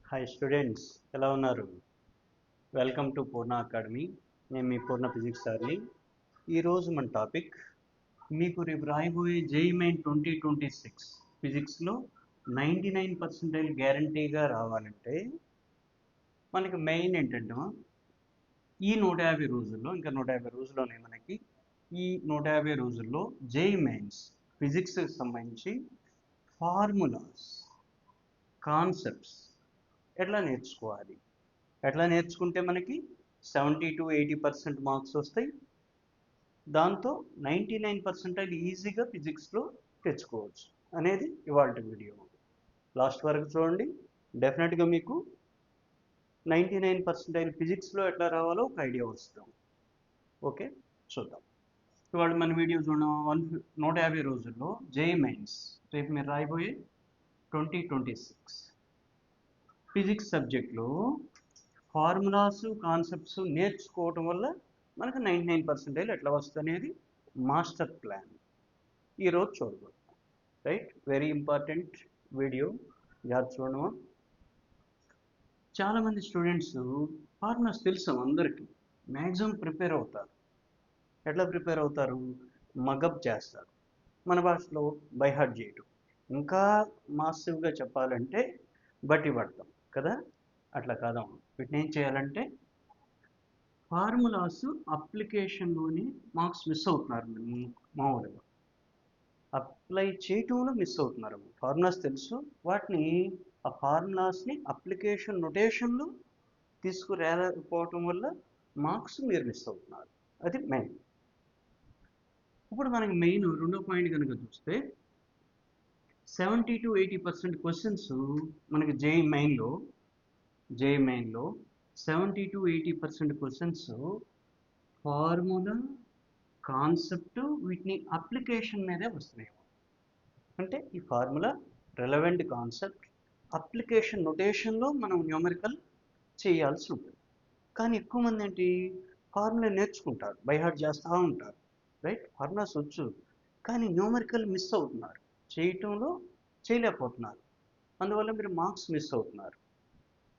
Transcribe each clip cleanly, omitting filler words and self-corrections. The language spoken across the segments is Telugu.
హాయ్ స్టూడెంట్స్, ఎలా ఉన్నారు? Welcome to Purna academy. నేను మీ పూర్ణ ఫిజిక్స్ సార్ని. ఈరోజు మన టాపిక్ మీకు రేపు రాయబోయే జేఈఈ మెయిన్ 2026 ఫిజిక్స్లో 99% గ్యారంటీగా రావాలంటే మనకి మెయిన్ ఏంటంటే ఈ 150 రోజుల్లో, ఇంకా 150 రోజుల్లోనే మనకి ఈ 150 రోజుల్లో జేఈఈ మెయిన్స్ ఫిజిక్స్కి సంబంధించి ఫార్ములాస్, కాన్సెప్ట్స్ ఎట్లా నేర్చుకోవాలి, ఎట్లా నేర్చుకుంటే మనకి 70-80% మార్క్స్ వస్తాయి, దాంతో 99% ఈజీగా ఫిజిక్స్లో తెచ్చుకోవచ్చు అనేది ఇవాళ వీడియో. లాస్ట్ వరకు చూడండి, డెఫినెట్గా మీకు 99% ఫిజిక్స్లో ఎట్లా రావాలో ఒక ఐడియా వస్తుంది. ఓకే, చూద్దాం. ఇవాళ మన వీడియో చూడడం 150 రోజుల్లో జేఈఈ మెయిన్స్ రేపు మీరు రాయబోయే 2026 ఫిజిక్స్ సబ్జెక్ట్లో ఫార్ములాస్, కాన్సెప్ట్స్ నేర్చుకోవటం వల్ల మనకు 99% ఎట్లా వస్తుంది అనేది మాస్టర్ ప్లాన్ ఈరోజు చూడబోతున్నాం. రైట్, వెరీ ఇంపార్టెంట్ వీడియో, జాగ్రత్త చూడడం. చాలామంది స్టూడెంట్స్ ఫార్ములాస్ తెలుసు, అందరికీ మ్యాక్సిమం ప్రిపేర్ అవుతారు. ఎట్లా ప్రిపేర్ అవుతారు? మగప్ చేస్తారు, మన భాషలో బైహార్ట్ చేయటం. ఇంకా మాసివ్గా చెప్పాలంటే బట్టి పడతాం కదా, అట్లా కాదా. వీటిని ఏం చేయాలంటే ఫార్ములాస్ అప్లికేషన్లోని మార్క్స్ మిస్ అవుతున్నారు. మామూలుగా అప్లై చేయటంలో మిస్ అవుతున్నారు. ఫార్ములాస్ తెలుసు, వాటిని ఆ ఫార్ములాస్ని అప్లికేషన్ నొటేషన్లో తీసుకురాకపోవటం వల్ల మార్క్స్ మీరు మిస్ అవుతున్నారు. అది మెయిన్. ఇప్పుడు మనకి మెయిన్ రెండో పాయింట్ కనుక చూస్తే 70-80% క్వశ్చన్స్ మనకి జేఈఈ మెయిన్లో 70-80% క్వశ్చన్స్ ఫార్ములా, కాన్సెప్ట్, వీటిని అప్లికేషన్ మీదే వస్తున్నాయి. అంటే ఈ ఫార్ములా, రెలవెంట్ కాన్సెప్ట్, అప్లికేషన్ నొటేషన్లో మనం న్యూమరికల్ చేయాల్సి ఉంటుంది. కానీ ఎక్కువ మంది ఏంటి, ఫార్ములా నేర్చుకుంటారు, బైహార్ట్ చేస్తూ ఉంటారు. రైట్, ఫార్ములాస్ వచ్చు, కానీ న్యూమరికల్ మిస్ అవుతున్నారు, చేయటంలో చేయలేకపోతున్నారు. అందువల్ల మీరు మార్క్స్ మిస్ అవుతున్నారు.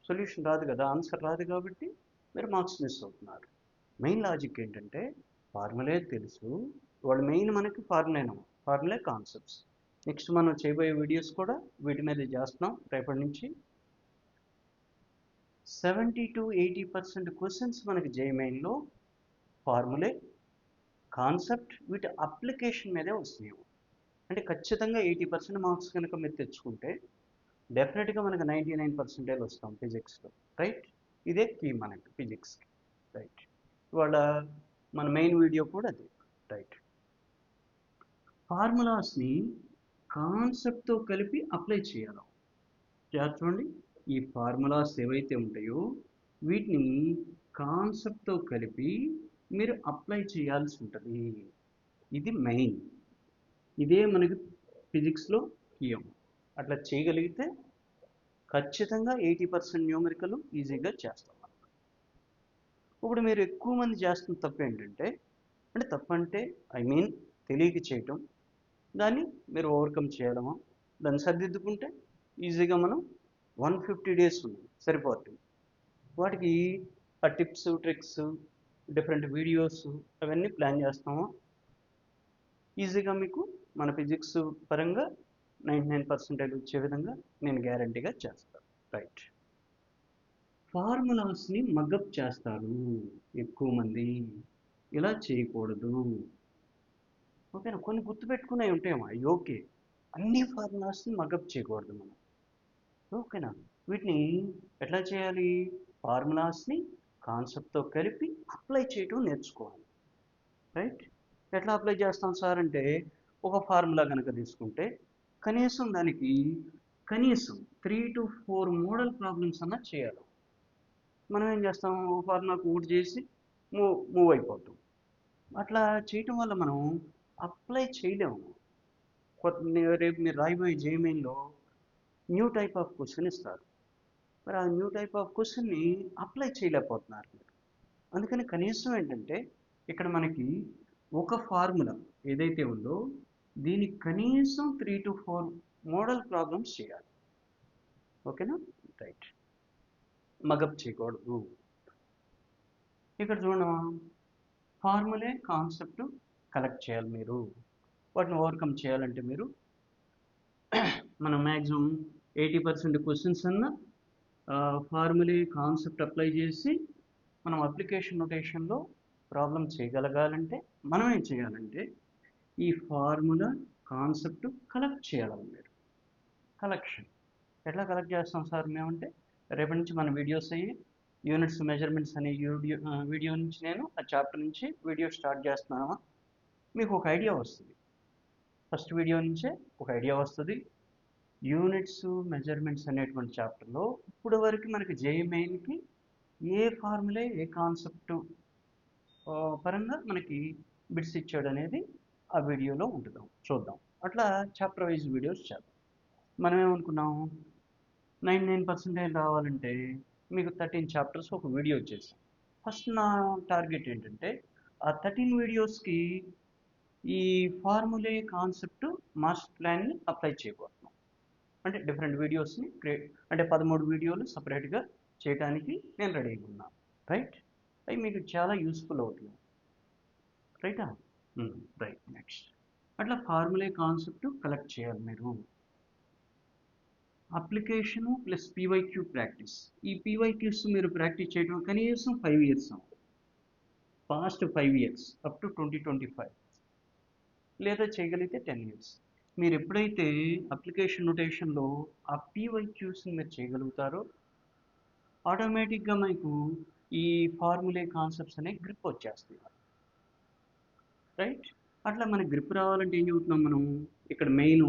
సొల్యూషన్ రాదు కదా, ఆన్సర్ రాదు, కాబట్టి మీరు మార్క్స్ మిస్ అవుతున్నారు. మెయిన్ లాజిక్ ఏంటంటే ఫార్ములే తెలుసు, వాళ్ళు మెయిన్ మనకి ఫార్ములే కాన్సెప్ట్స్. నెక్స్ట్ మనం చేయబోయే వీడియోస్ కూడా వీటి మీద చేస్తున్నాం రేపటి నుంచి. 70-80% క్వశ్చన్స్ మనకి జేఈఈ మెయిన్లో ఫార్ములే, కాన్సెప్ట్, వీటి అప్లికేషన్ మీదే వస్తున్నాయి. అంటే ఖచ్చితంగా 80% మార్క్స్ కనుక మీరు తెచ్చుకుంటే డెఫినెట్గా మనకు 99% వస్తాం ఫిజిక్స్లో. రైట్, ఇదే కీ మనకి ఫిజిక్స్కి. రైట్, ఇవాళ మన మెయిన్ వీడియో కూడా అదే. రైట్, ఫార్ములాస్ని కాన్సెప్ట్తో కలిపి అప్లై చేయాలి. చూడండి, ఈ ఫార్ములాస్ ఏవైతే ఉంటాయో వీటిని కాన్సెప్ట్తో కలిపి మీరు అప్లై చేయాల్సి ఉంటుంది. ఇది మెయిన్, ఇదే మనకి ఫిజిక్స్లో కీయం. అట్లా చేయగలిగితే ఖచ్చితంగా 80% న్యూమరికల్ ఈజీగా చేస్తాం. ఇప్పుడు మీరు ఎక్కువ మంది చేస్తున్న తప్పు ఏంటంటే, తప్పంటే ఐ మీన్ తెలియక చేయటం, దాన్ని మీరు ఓవర్కమ్ చేయడము, దాన్ని సరిదిద్దుకుంటే ఈజీగా మనం 150 days ఉంది సరిపోతుంది. వాటికి ఆ టిప్స్, ట్రిక్స్, డిఫరెంట్ వీడియోస్ అవన్నీ ప్లాన్ చేస్తాము. ఈజీగా మీకు మన ఫిజిక్స్ పరంగా 99% వచ్చే విధంగా నేను గ్యారంటీగా చేస్తాను. రైట్, ఫార్ములాస్ని మగప్ చేస్తారు ఎక్కువ మంది, ఇలా చేయకూడదు. ఓకేనా, కొన్ని గుర్తుపెట్టుకునే ఉంటాయేమో, ఓకే, అన్ని ఫార్ములాస్ని మగప్ చేయకూడదు మనం. ఓకేనా, వీటిని ఎట్లా చేయాలి? ఫార్ములాస్ని కాన్సెప్ట్తో కలిపి అప్లై చేయటం నేర్చుకోవాలి. రైట్, ఎట్లా అప్లై చేస్తాం సార్ అంటే, ఒక ఫార్ములా కనుక తీసుకుంటే కనీసం దానికి 3 to 4 మోడల్ ప్రాబ్లమ్స్ అన్నా చేయాలి. మనం ఏం చేస్తాం, ఒక ఫార్ములాకు ఊట్ చేసి మూవ్ అయిపోతాం. అట్లా చేయటం వల్ల మనం అప్లై చేయలేము. రేపు మీరు రాయబోయే జేఈఈ మెయిన్లో న్యూ టైప్ ఆఫ్ క్వశ్చన్ ఇస్తారు, మరి ఆ న్యూ టైప్ ఆఫ్ క్వశ్చన్ని అప్లై చేయలేకపోతున్నారు మీరు. అందుకని కనీసం ఏంటంటే ఇక్కడ మనకి ఒక ఫార్ములా ఏదైతే ఉందో దీనికి కనీసం 3 to 4 మోడల్ ప్రాబ్లమ్స్ చేయాలి. ఓకేనా, రైట్. మగప్ చేయకూడదు. ఇక్కడ చూడండి, ఫార్ములే కాన్సెప్ట్ కలెక్ట్ చేయాలి మీరు. వాటిని ఓవర్కమ్ చేయాలంటే మీరు మనం మ్యాక్సిమం 80% క్వశ్చన్స్ అన్న ఫార్ములే కాన్సెప్ట్ అప్లై చేసి మనం అప్లికేషన్ నొటేషన్లో ప్రాబ్లం చేయగలగాలంటే మనం ఏం చేయాలంటే ఈ ఫార్ములా కాన్సెప్ట్ కలెక్ట్ చేయాలి మీరు. కలెక్షన్ ఎట్లా కలెక్ట్ చేస్తాం సార్ మేమంటే, రేపటి నుంచి మన వీడియోస్ అయ్యి యూనిట్స్ మెజర్మెంట్స్ అనే వీడియో నుంచి నేను ఆ చాప్టర్ నుంచి వీడియో స్టార్ట్ చేస్తున్నామా, మీకు ఒక ఐడియా వస్తుంది. ఫస్ట్ వీడియో నుంచే ఒక ఐడియా వస్తుంది. యూనిట్స్ మెజర్మెంట్స్ అనేటువంటి చాప్టర్లో ఇప్పుడు వరకు మనకి జేఈ మెయిన్కి ఏ ఫార్ములే ఏ కాన్సెప్ట్ పరంగా మనకి బిట్స్ ఇచ్చాడు అనేది ఆ వీడియోలో ఉంటుంది, చూద్దాం. అట్లా చాప్టర్ వైజ్ వీడియోస్ చేద్దాం. మనం ఏమనుకున్నాం, 99% రావాలంటే మీకు 13 చాప్టర్స్ ఒక వీడియో చేసాం. ఫస్ట్ నా టార్గెట్ ఏంటంటే ఆ 13 వీడియోస్కి ఈ ఫార్ములే కాన్సెప్ట్ మాస్టర్ ప్లాన్ని అప్లై చేయబోతున్నాం. అంటే డిఫరెంట్ వీడియోస్ని అంటే 13 వీడియోలు సపరేట్గా చేయడానికి నేను రెడీగా ఉన్నాను. రైట్, అవి మీకు చాలా యూస్ఫుల్ అవుతుంది. రైటా? రైట్. నెక్స్ట్ అట్లా ఫార్ములే కాన్సెప్ట్ కలెక్ట్ చేయాలి మీరు. Application plus PYQ practice. ఈ పీవైక్యూస్ మీరు ప్రాక్టీస్ చేయడం కనీసం 5 years, past 5 years up to 2025, లేదా చేయగలిగితే 10 years. మీరు ఎప్పుడైతే అప్లికేషన్ నొటేషన్లో ఆ పీవైక్యూస్ని మీరు చేయగలుగుతారో ఆటోమేటిక్గా మీకు ఈ ఫార్ములే కాన్సెప్ట్స్ అనే గ్రిప్ వచ్చేస్తాయి. రైట్, అట్లా మనకి గ్రిప్ రావాలంటే ఏం చెబుతున్నాం మనం ఇక్కడ మెయిన్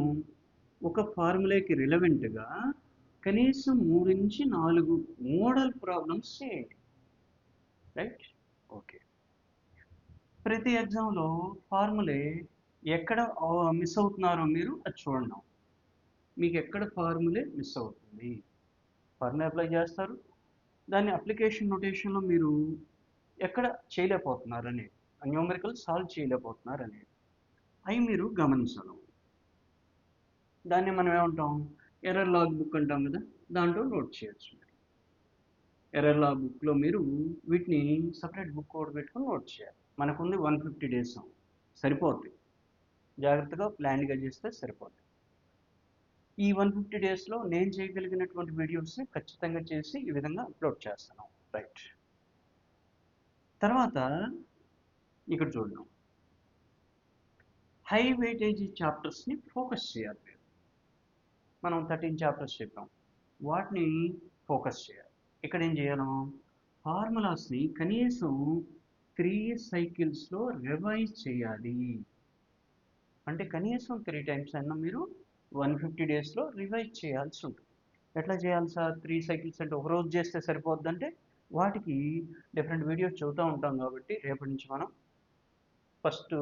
ఒక ఫార్ములాకి రిలవెంట్గా కనీసం 3 నుంచి 4 మోడల్ ప్రాబ్లమ్స్ చేయండి. Right, okay. ప్రతి ఎగ్జామ్లో ఫార్ములే ఎక్కడ మిస్ అవుతున్నారో మీరు అది చూడండి. మీకు ఎక్కడ ఫార్ములే మిస్ అవుతుంది, ఫార్ములా అప్లై చేస్తారు, దాన్ని అప్లికేషన్ నొటేషన్లో మీరు ఎక్కడ చేయలేకపోతున్నారు అనేది, న్యూమరికల్ సాల్వ్ చేయలేకపోతున్నారు అనేది అవి మీరు గమనించాలి. దాన్ని మనం ఏమంటాం, ఎర్రర్ లాగ్ బుక్ అంటాం కదా, దాంట్లో నోట్ చేయొచ్చు. ఎర్రర్ లాగ్ బుక్లో మీరు వీటిని సపరేట్ బుక్ కోడ్ పెట్టుకొని నోట్ చేయాలి. మనకుంది 150 days, సరిపోతుంది. జాగ్రత్తగా ప్లాన్గా చేస్తే సరిపోతుంది. ఈ 150 daysలో నేను చేయగలిగినటువంటి వీడియోస్ని ఖచ్చితంగా చేసి ఈ విధంగా అప్లోడ్ చేస్తాను. రైట్, తర్వాత ఇక్కడ చూద్దాం, హై వెయిటేజ్ చాప్టర్స్ని ఫోకస్ చేయాలి మీరు. మనం 13 చాప్టర్స్ చెప్పాం, వాటిని ఫోకస్ చేయాలి. ఇక్కడ ఏం చేయాలి, ఫార్ములాస్ని కనీసం 3 cyclesలో రివైజ్ చేయాలి. అంటే కనీసం 3 times అయినా మీరు 150 daysలో రివైజ్ చేయాల్సి ఉంటుంది. ఎట్లా చేయాలి సార్, 3 cycles అంటే ఒక రోజు చేస్తే సరిపోద్దంటే వాటికి డిఫరెంట్ వీడియోస్ చదువుతూ ఉంటాం కాబట్టి రేపటి నుంచి మనం ఫస్ట్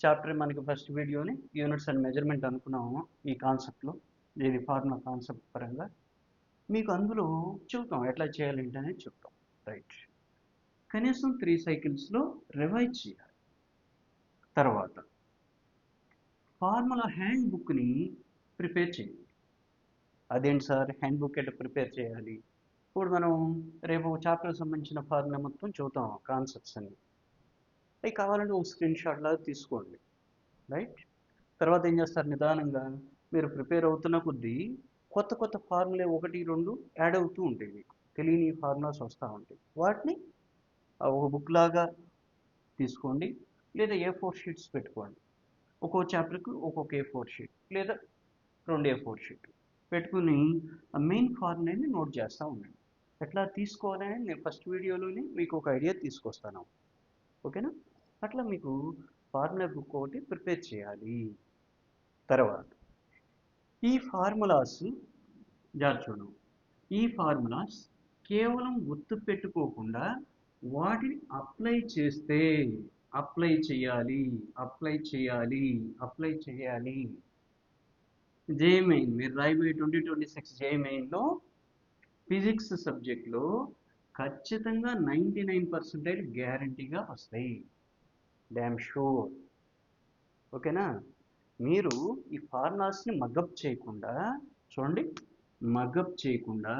చాప్టర్ మనకి ఫస్ట్ వీడియోని యూనిట్స్ అండ్ మెజర్మెంట్ అనుకున్నాము. ఈ కాన్సెప్ట్లో ఇది ఫార్ములా కాన్సెప్ట్ పరంగా మీకు అందులో చెబుతాం ఎట్లా చేయాలి అనేది చెప్తాం. రైట్, కనీసం 3 cyclesలో రివైజ్ చేయాలి. తర్వాత ఫార్ములా హ్యాండ్ బుక్ని ప్రిపేర్ చేయండి. అదేంటి సార్ హ్యాండ్ బుక్ ఎట్లా ప్రిపేర్ చేయాలి, ఇప్పుడు మనం రేపు చాప్టర్కి సంబంధించిన ఫార్ములా మొత్తం చూద్దాం, కాన్సెప్ట్స్ అన్ని. అవి కావాలంటే ఒక స్క్రీన్ షాట్ లాగా తీసుకోండి. రైట్, తర్వాత ఏం చేస్తారు, నిదానంగా మీరు ప్రిపేర్ అవుతున్న కొద్దీ కొత్త కొత్త ఫార్ములే 1, 2 యాడ్ అవుతూ ఉంటాయి. మీకు తెలియని ఫార్ములాస్ వస్తూ ఉంటాయి. వాటిని ఒక బుక్ లాగా తీసుకోండి, లేదా A4 షీట్స్ పెట్టుకోండి. ఒక్కో చాప్టర్కి ఒక్కొక్క A4 షీట్ లేదా 2 A4 షీట్ పెట్టుకుని ఆ మెయిన్ ఫార్ములాని నోట్ చేస్తూ ఉండండి. ఎట్లా తీసుకోవాలని నేను ఫస్ట్ వీడియోలోనే మీకు ఒక ఐడియా తీసుకొస్తాను. ఓకేనా? అట్లా మీకు ఫార్ములా బుక్ ఒకటి ప్రిపేర్ చేయాలి. తర్వాత ఈ ఫార్ములాస్ చూడండి, ఈ ఫార్ములాస్ కేవలం గుర్తు పెట్టుకోకుండా వాటిని అప్లై చేస్తే, అప్లై చేయాలి. జేఈ మెయిన్ మీరు రాయబోయే 2026 జేఈ మెయిన్లో ఫిజిక్స్ సబ్జెక్ట్లో ఖచ్చితంగా 99% గ్యారంటీగా వస్తాయి. Damn sure. ఓకేనా? మీరు ఈ ఫార్ములాస్ని మగప్ చేయకుండా చూడండి, మగప్ చేయకుండా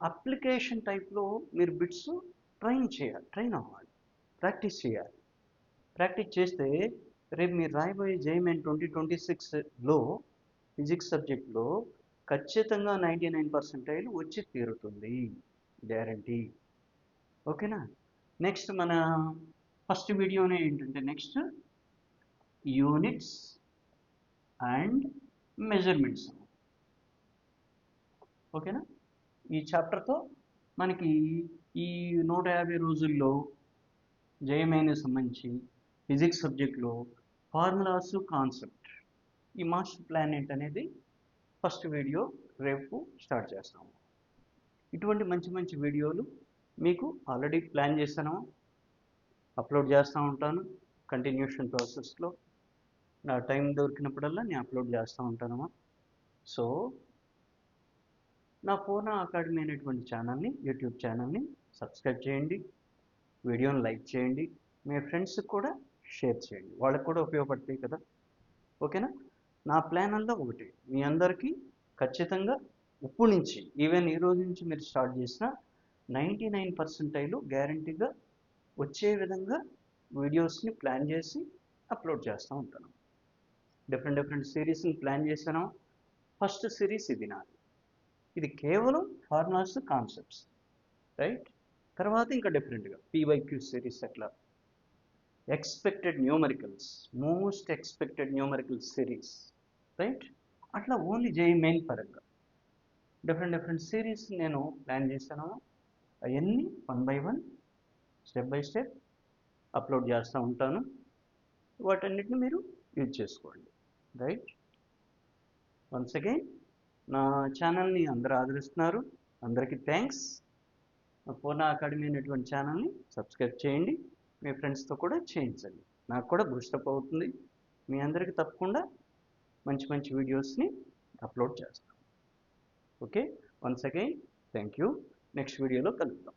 అప్లికేషన్ టైప్లో మీరు బిట్స్ ట్రైన్ అవ్వాలి, ప్రాక్టీస్ చేయాలి. ప్రాక్టీస్ చేస్తే రేపు మీరు రాయబోయే జేఈమెన్ 2026లో ఫిజిక్స్ సబ్జెక్ట్లో ఖచ్చితంగా 99% వచ్చి తీరుతుంది, గ్యారంటీ. ఓకేనా? నెక్స్ట్ మన ఫస్ట్ వీడియోనే ఏంటంటే నెక్స్ట్ యూనిట్స్ అండ్ మెజర్మెంట్స్. ఓకేనా? ఈ చాప్టర్తో మనకి ఈ 150 రోజుల్లో జేఎంఐకి సంబంధించి ఫిజిక్స్ సబ్జెక్ట్లో ఫార్ములాస్, కాన్సెప్ట్, ఈ మాస్టర్ ప్లాన్ ఏంటనేది ఫస్ట్ వీడియో రేపు స్టార్ట్ చేస్తాము. ఇటువంటి మంచి మంచి వీడియోలు మీకు ఆల్రెడీ ప్లాన్ చేశాను, అప్లోడ్ చేస్తూ ఉంటాను కంటిన్యూషన్ ప్రాసెస్లో. నా టైం దొరికినప్పుడల్లా నేను అప్లోడ్ చేస్తూ ఉంటానమ్మా. సో నా పూర్ణ అకాడమీ అనేటువంటి ఛానల్ని, యూట్యూబ్ ఛానల్ని సబ్స్క్రైబ్ చేయండి, వీడియోని లైక్ చేయండి, మీ ఫ్రెండ్స్కి కూడా షేర్ చేయండి, వాళ్ళకి కూడా ఉపయోగపడతాయి కదా. ఓకేనా? నా ప్లాన్ అంతా ఒకటి, మీ అందరికీ ఖచ్చితంగా ఇప్పుడు నుంచి ఈవెన్ ఈ రోజు నుంచి మీరు స్టార్ట్ చేసిన 99% గ్యారంటీగా వచ్చే విధంగా వీడియోస్ని ప్లాన్ చేసి అప్లోడ్ చేస్తూ ఉంటాను. డిఫరెంట్ సిరీస్ని ప్లాన్ చేశాను. ఫస్ట్ సిరీస్ ఇది నాది, ఇది కేవలం ఫార్ములాస్, కాన్సెప్ట్స్, రైట్. తర్వాత ఇంకా డిఫరెంట్గా పీవైక్యూ సిరీస్, అట్లా expected numericals, most expected numerical series, right. అట్లా ఓన్లీ జేఈ మెయిన్ పరంగా డిఫరెంట్ సిరీస్ నేను ప్లాన్ చేశాను. అవన్నీ 1 by 1 step by step upload చేస్తూ ఉంటాను. వాటన్నిటిని మీరు యూజ్ చేసుకోండి, రైట్. వన్స్ అగైన్ నా ఛానల్ని అందరూ ఆదరిస్తున్నారు, అందరికీ థ్యాంక్స్. పూర్ణ అకాడమీ అనేటువంటి ఛానల్ని సబ్స్క్రైబ్ చేయండి, మీ ఫ్రెండ్స్తో కూడా చేయించండి, నాకు కూడా బూస్టప్ అవుతుంది. మీ అందరికీ తప్పకుండా మంచి మంచి వీడియోస్ని అప్లోడ్ చేస్తాను. Okay, once again thank you. Next వీడియోలో కలుద్దాం.